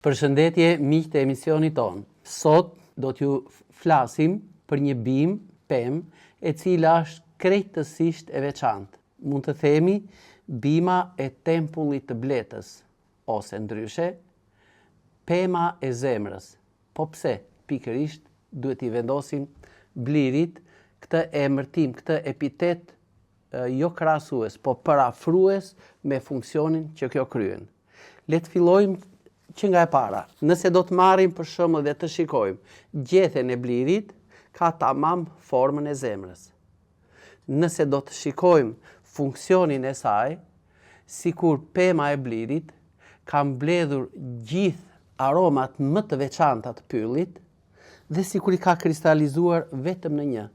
Përshëndetje miq të emisionit ton. Sot do t'ju flasim për një bimë, pemë, e cila është krejtësisht e veçantë. Mund të themi bima e tempullit të Bletës, ose ndryshe, pema e zemrës. Po pse pikërisht duhet i vendosim Blirit këtë emërtim, këtë epitet jo krahasues, po parafrues me funksionin që kjo kryen. Le të fillojmë që nga e para. Nëse do të marrim për shembull dhe të shikojmë gjethen e Blirit, ka tamam formën e zemrës. Nëse do të shikojmë funksionin e saj, sikur pema e Blirit ka mbledhur gjithë aromat më të veçanta të pyllit dhe sikur i ka kristalizuar vetëm në një,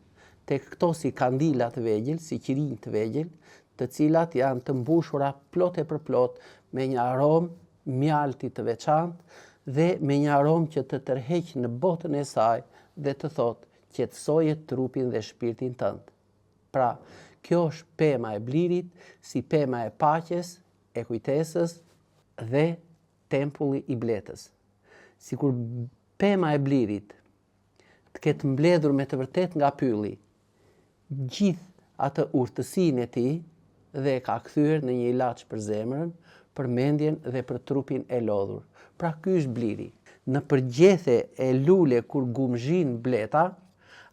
tek këto si kandila të vegjël, si qirinj të vegjël, të cilat janë të mbushura plot e përplot me një aromë mjalti të veçantë dhe me një aromë që të tërheq në botën e saj dhe të thotë qetësoje trupin dhe shpirtin tënd. Pra, kjo është pema e Blirit, si pema e paqes, e kujtesës dhe tempulli i Bletës. Sikur pema e Blirit të ketë mbledhur me të vërtet nga pylli gjithë atë urtësinë e tij dhe e ka kthyer në një ilaç për zemrën, për mendjen dhe për trupin e lodhur. Pra ky është Bliri. Në përgjethje e lule kur gumzhin bleta,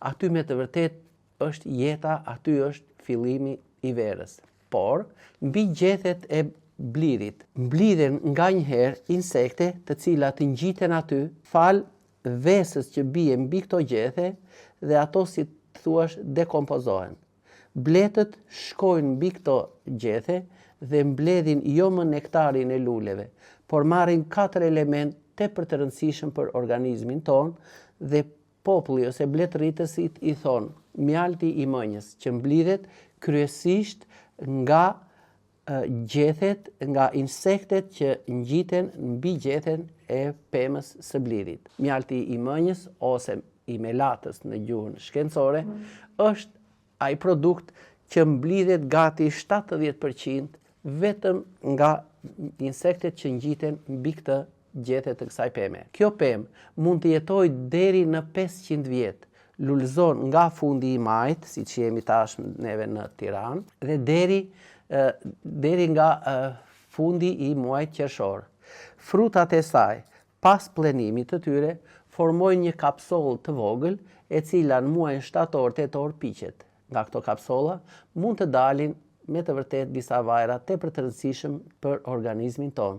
aty me të vërtet është jeta, aty është fillimi i verës. Por, mbi gjethet e Blirit mblidhen nganjëherë insekte të cilat ngjiten aty fal vesës që bie mbi këto gjethe dhe ato si thuaç dekompozohen. Bletët shkojnë mbi këto gjethe dhe mbledhin jo më nektarin e luleve, por marrin 4 element tepër të rëndësishëm për organizmin ton dhe populli ose bletërritësit i thonë mjalti i mënjes, që mblidhet kryesisht nga gjethet, nga insektet që ngjiten mbi gjethen e pemës së Blirit. Mjalti i mënjes ose i melatës në gjuhën shkencore është ai produkt që mblidhet gati 70% vetëm nga insektet që ngjiten mbi këtë gjethe të kësaj peme. Kjo pemë mund të jetojë deri në 500 vjet, lulëzon nga fundi i majit, siç jemi tashmë neve në Tiranë, dhe deri nga fundi i muajit qershor. Frutat e saj, pas plenimit të tyre, formojnë një kapsollë të vogël, e cila në muajin shtator-tetor piqet. Nga këto kapsolla mund të dalin me të vërtet disa vajra tepër të rëndësishëm për organizmin ton.